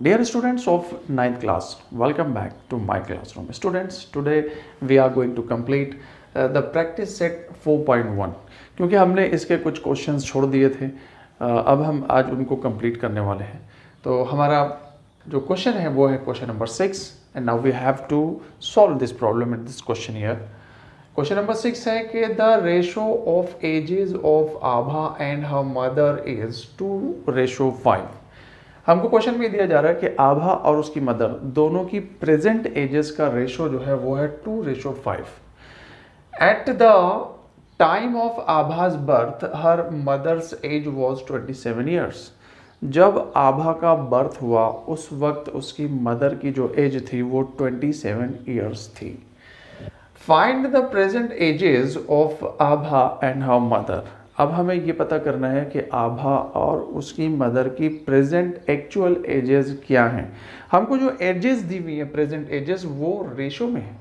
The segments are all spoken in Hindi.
Dear students of 9th class, welcome back to my classroom. Students, today we are going to complete the practice set 4.1 क्योंकि हमने इसके कुछ क्वेश्चंस छोड़ दिए थे। अब हम आज उनको कंप्लीट करने वाले हैं। तो हमारा जो क्वेश्चन है वो है question number 6 and now we have to solve this problem in this question here. Question number 6 है कि the ratio of ages of Abha and her mother is 2:5। हमको क्वेश्चन में दिया जा रहा है कि आभा और उसकी मदर दोनों की प्रेजेंट एजेस का रेशो जो है वो है 2:5। At the time of Abha's birth her mother's age was 27 years. जब आभा का बर्थ हुआ उस वक्त उसकी मदर की जो एज थी वो 27 ईयर्स थी। Find the present ages of Abha and her mother. अब हमें ये पता करना है कि आभा और उसकी मदर की प्रेजेंट एक्चुअल एजेस क्या हैं। हमको जो एजेस दी हुई है प्रेजेंट एजेस वो रेशो में है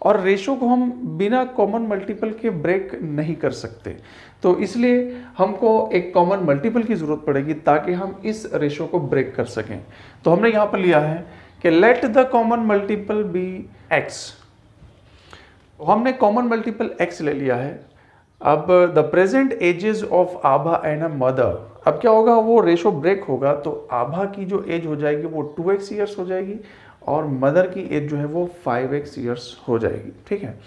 और रेशो को हम बिना कॉमन मल्टीपल के ब्रेक नहीं कर सकते, तो इसलिए हमको एक कॉमन मल्टीपल की ज़रूरत पड़ेगी ताकि हम इस रेशो को ब्रेक कर सकें। तो हमने यहाँ पर लिया है कि let the common multiple be x. हमने कॉमन मल्टीपल एक्स ले लिया है। अब the present ages of Abha and a mother, अब क्या होगा, वो रेशो ब्रेक होगा तो आभा की जो एज हो जाएगी वो 2x ईयर्स हो जाएगी और मदर की एज जो है वो 5x ईयर्स हो जाएगी। ठीक है।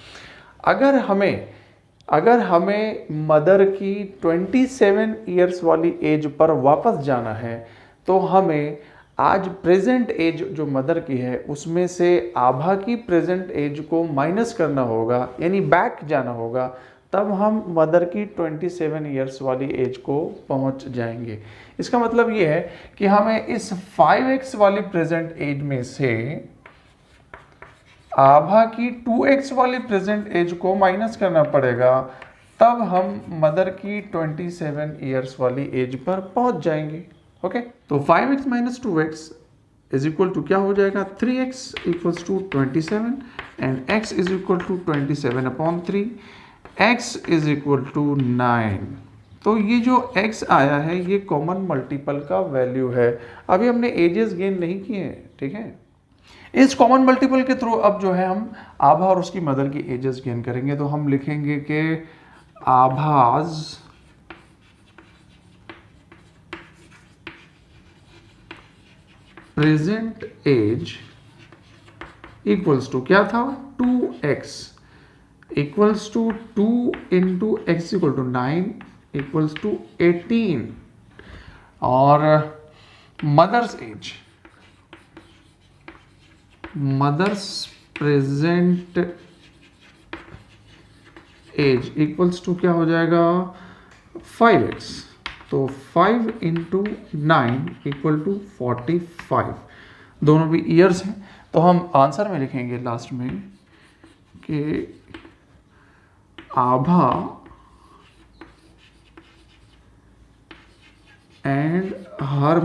अगर हमें मदर की 27 ईयर्स वाली एज पर वापस जाना है तो हमें आज प्रेजेंट एज जो मदर की है उसमें से आभा की प्रेजेंट एज को माइनस करना होगा, यानी बैक जाना होगा, तब हम मदर की 27 ईयर्स वाली एज को पहुंच जाएंगे। इसका मतलब ये है कि हमें इस 5x वाली प्रेजेंट एज में से आभा की 2x वाली प्रेजेंट एज को माइनस करना पड़ेगा, तब हम मदर की 27 ईयर्स वाली एज पर पहुंच जाएंगे। ओके, तो 5x minus 2x is equal to क्या हो जाएगा, 3x equals to 27 and x is equal to 27/3, x is equal to 9। तो ये जो x आया है ये कॉमन मल्टीपल का वैल्यू है। अभी हमने एजेस गेन नहीं किए हैं, ठीक है। इस कॉमन मल्टीपल के थ्रू अब जो है हम आभा और उसकी मदर की एजेस गेन करेंगे। तो हम लिखेंगे कि Abha's present age equals to क्या था, 2x equals to 2 into x equal to 9 equals to 18 और mother's present age equals to क्या हो जाएगा, 5x। तो 5 इंटू 9 इक्वल टू 45, दोनों भी ईयर्स हैं। तो हम आंसर में लिखेंगे लास्ट में कि आभा and her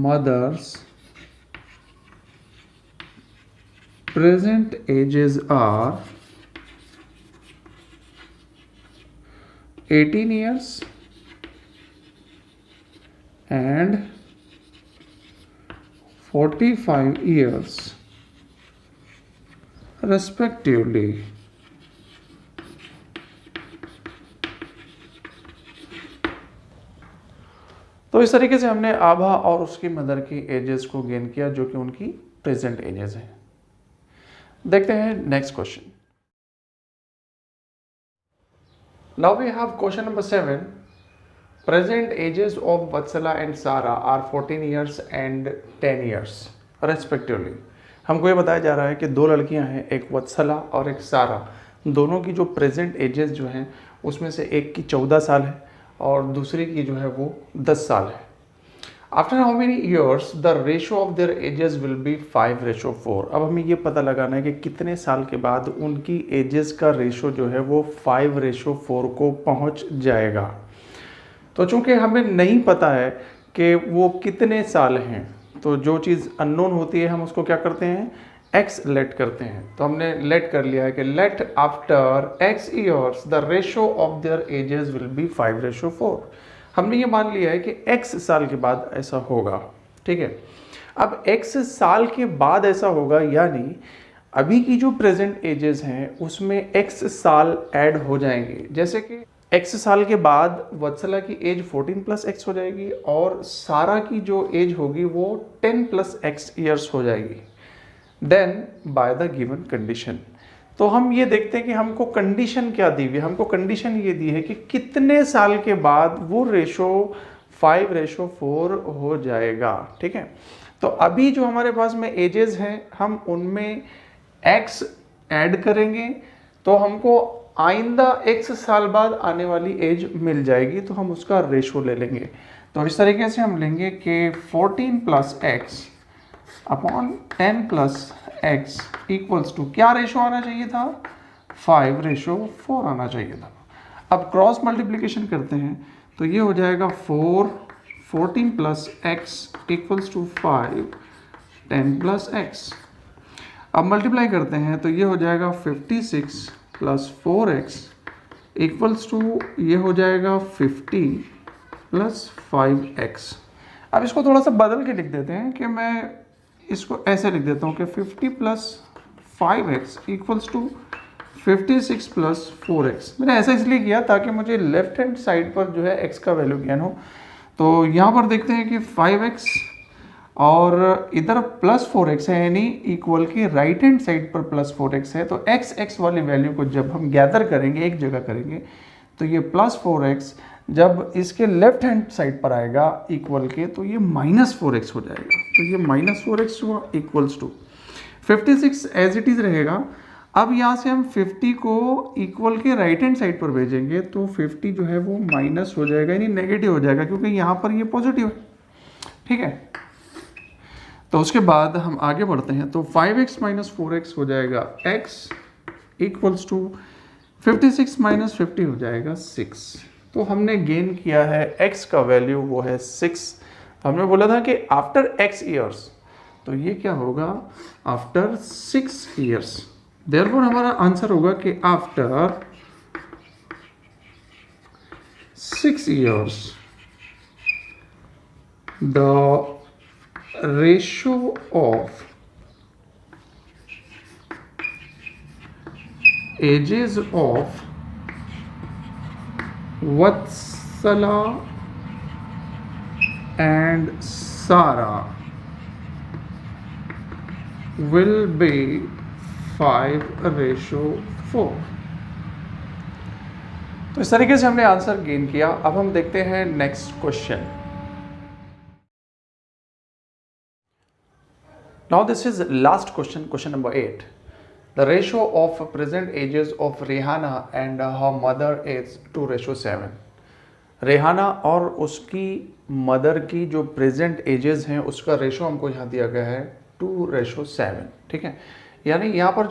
mother's present ages are 18 years and 45 years respectively। तो इस तरीके से हमने आभा और उसकी मदर की एजेस को गेन किया जो कि उनकी प्रेजेंट एजेस हैं। देखते हैं next question. Now we have question number 7। Present ages of Vatsala and Sara are 14 years and 10 years respectively. हमको ये बताया जा रहा है कि दो लड़कियां हैं, एक वत्सला और एक सारा। दोनों की जो प्रेजेंट एजेस जो हैं उसमें से एक की 14 साल है और दूसरी की जो है वो 10 साल है। After how many years the ratio of their ages will be 5:4। अब हमें ये पता लगाना है कि कितने साल के बाद उनकी एजेस का रेशो जो है वो 5:4 को पहुंच जाएगा। तो चूंकि हमें नहीं पता है कि वो कितने साल हैं, तो जो चीज़ अननोन होती है हम उसको क्या करते हैं, x लेट करते हैं, तो हमने लेट कर लिया है कि let after x years the ratio of their ages will be 5:4। हमने ये मान लिया है कि x साल के बाद ऐसा होगा, ठीक है। अब x साल के बाद ऐसा होगा, यानी अभी की जो प्रेजेंट एजेस हैं उसमें x साल ऐड हो जाएंगे। जैसे कि x साल के बाद वत्सला की एज 14+x हो जाएगी और सारा की जो एज होगी वो 10+x ईयर्स हो जाएगी। Then by the given condition, तो हम ये देखते हैं कि हमको कंडीशन क्या दी हुई है। हमको कंडीशन ये दी है कि कितने साल के बाद वो रेशो 5:4 हो जाएगा, ठीक है। तो अभी जो हमारे पास में एजेस हैं हम उनमें x ऐड करेंगे तो हमको आइंदा x साल बाद आने वाली एज मिल जाएगी, तो हम उसका रेशो ले लेंगे। तो इस तरीके से हम लेंगे कि 14+x upon 10+x equals to क्या रेशो आना चाहिए था, 5:4 आना चाहिए था। अब क्रॉस मल्टीप्लिकेशन करते हैं तो ये हो जाएगा 14+x इक्वल्स टू 5 10+x। अब मल्टीप्लाई करते हैं तो ये हो जाएगा 56+4x इक्वल्स टू ये हो जाएगा 50+5x। अब इसको थोड़ा सा बदल के लिख देते हैं कि मैं इसको ऐसे लिख देता हूँ कि 50+5x इक्वल्स टू 56+4x। मैंने ऐसा इसलिए किया ताकि मुझे लेफ्ट हैंड साइड पर जो है x का वैल्यू ज्ञान हो। तो यहाँ पर देखते हैं कि 5x और इधर +4x है, यानी इक्वल की राइट हैंड साइड पर +4x है। तो x वाली वैल्यू को जब हम गैदर करेंगे, एक जगह करेंगे, तो ये +4x जब इसके लेफ्ट हैंड साइड पर आएगा इक्वल के, तो ये -4x हो जाएगा। तो ये -4x हुआ equals to 56 as it is रहेगा। अब यहाँ से हम 50 को इक्वल के राइट हैंड साइड पर भेजेंगे तो 50 जो है वो माइनस हो जाएगा, यानी नेगेटिव हो जाएगा, क्योंकि यहाँ पर ये पॉजिटिव है, ठीक है। तो उसके बाद हम आगे बढ़ते हैं तो 5x - 4x हो जाएगा x इक्वल्स टू 56 - 50 हो जाएगा 6। तो हमने गेन किया है x का वैल्यू वो है 6। हमने बोला था कि आफ्टर x ईयर्स, तो ये क्या होगा आफ्टर 6 ईयर्स। देयरफॉर हमारा आंसर होगा कि after 6 years the ratio of ages of Vatsala and Sara will be 5:4। तो इस तरीके से हमने आंसर गेन किया। अब हम देखते हैं next question. Now this is last question, question number 8. The ratio of present ages of Rihanna and her mother is 2:7. Rehana और उसकी मदर की जो प्रेजेंट एजेस हैं उसका रेशो हमको यहाँ दिया गया है 2:7, ठीक है। यानी यहाँ पर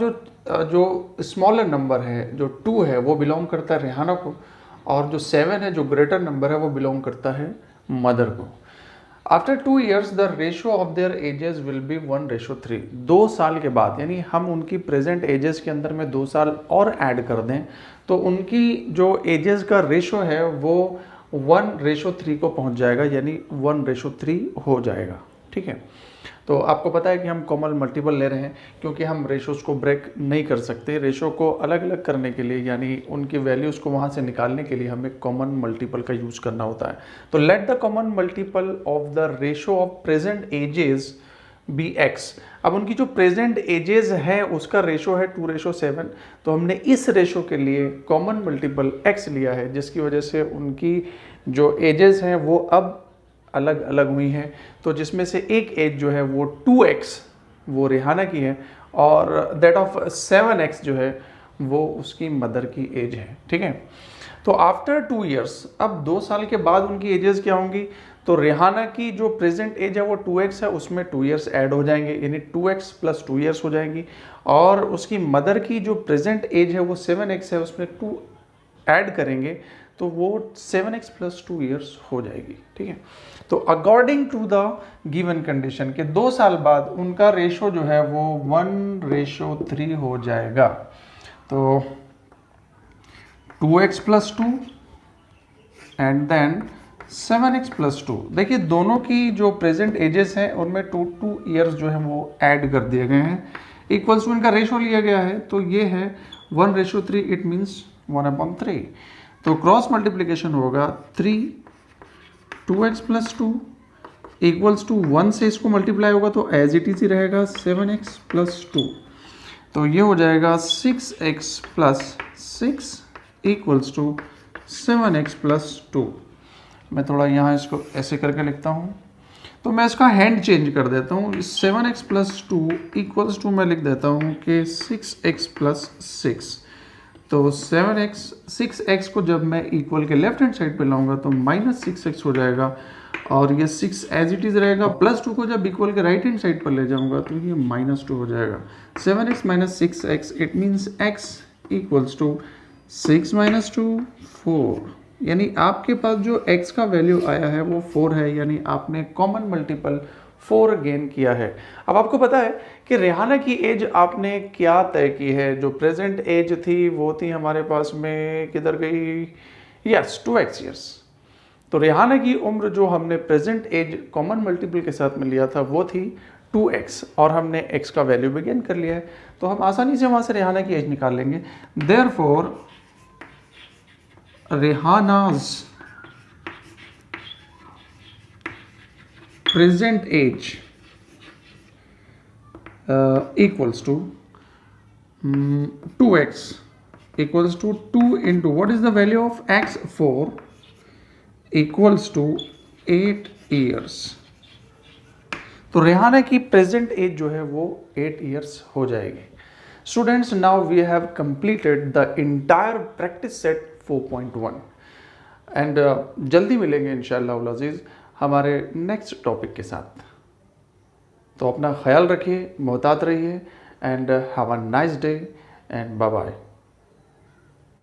जो स्मॉलर नंबर है, जो 2 है वो बिलोंग करता है रेहाना को, और जो 7 है जो ग्रेटर नंबर है वो बिलोंग करता है मदर को। After 2 years the ratio of their ages will B 1:3। 2 साल के बाद, यानी हम उनकी प्रेजेंट एजेस के अंदर में 2 साल और ऐड कर दें तो उनकी जो एजेस का रेशो है वो 1:3 को पहुंच जाएगा, यानी 1:3 हो जाएगा, ठीक है। तो आपको पता है कि हम कॉमन मल्टीपल ले रहे हैं क्योंकि हम रेशोज को ब्रेक नहीं कर सकते। रेशो को अलग अलग करने के लिए, यानी उनकी वैल्यूज़ को वहाँ से निकालने के लिए हमें कॉमन मल्टीपल का यूज़ करना होता है। तो let the common multiple of the ratio of present ages be x. अब उनकी जो प्रेजेंट एजेस है उसका रेशो है 2:7। तो हमने इस रेशो के लिए कॉमन मल्टीपल एक्स लिया है, जिसकी वजह से उनकी जो एजेस हैं वो अब अलग अलग हुई हैं। तो जिसमें से एक एज जो है वो 2x वो रेहाना की है और दैट ऑफ 7x जो है वो उसकी मदर की एज है, ठीक है। तो आफ्टर 2 years, अब 2 साल के बाद उनकी एजेस क्या होंगी, तो रेहाना की जो प्रेजेंट एज है वो 2x है, उसमें 2 years ऐड हो जाएंगे, यानी 2x + 2 years हो जाएंगी। और उसकी मदर की जो प्रेजेंट एज है वो 7x है, उसमें 2 ऐड करेंगे तो वो 7x + 2 ईयर्स हो जाएगी। ठीक है, तो according to the given condition के 2 साल बाद उनका रेशो जो है वो 1:3 हो जाएगा। तो 2x + 2 एंड देन 7x + 2। देखिए दोनों की जो प्रेजेंट एजेस हैं उनमें 2 ईयर्स जो है वो ऐड कर दिए गए हैं, इक्वल्स टू इनका रेशो लिया गया है, तो ये है 1:3, इट मीन्स 1/3। तो क्रॉस मल्टीप्लीकेशन होगा 2x + 2 इक्वल्स टू 1 से इसको मल्टीप्लाई होगा तो एज इट इज ही रहेगा 7x + 2। तो ये हो जाएगा 6x + 6 इक्वल्स टू 7x + 2। मैं थोड़ा यहाँ इसको ऐसे करके लिखता हूँ, तो मैं इसका हैंड चेंज कर देता हूँ। 7x + 2 इक्वल्स टू मैं लिख देता हूँ कि 6x + 6। तो 6x को जब मैं इक्वल के लेफ्ट हैंड साइड पे लाऊंगा तो -6x हो जाएगा, और ये 6 एज इट इज रहेगा। +2 को जब इक्वल के राइट हैंड साइड पर ले जाऊंगा तो ये -2 हो जाएगा। 7x - 6x, it means x equals to 6 - 2 4। यानी आपके पास जो x का वैल्यू आया है वो 4 है, यानी आपने कॉमन मल्टीपल 4 गेन किया है। अब आपको पता है कि रेहाना की एज आपने क्या तय की है। जो प्रेजेंट एज थी वो थी हमारे पास में, किधर गई, यस 2x ईयर्स। तो रेहाना की उम्र जो हमने प्रेजेंट एज कॉमन मल्टीपल के साथ में लिया था वो थी 2x, और हमने x का वैल्यू भी गेन कर लिया है, तो हम आसानी से वहां से रेहाना की एज निकाल लेंगे। Therefore Rehana's present age equals to 2x equals to 2 into what is the value of x, 4 equals to 8 years। तो रेहाना की प्रेजेंट एज जो है वो 8 ईयर्स हो जाएगी। Students, now we have completed the entire practice set 4.1 and जल्दी मिलेंगे इंशाअल्लाह उल अज़ीज़ हमारे नेक्स्ट टॉपिक के साथ। तो अपना ख्याल रखिए, मोहतात रहिए, and have a nice day and bye bye.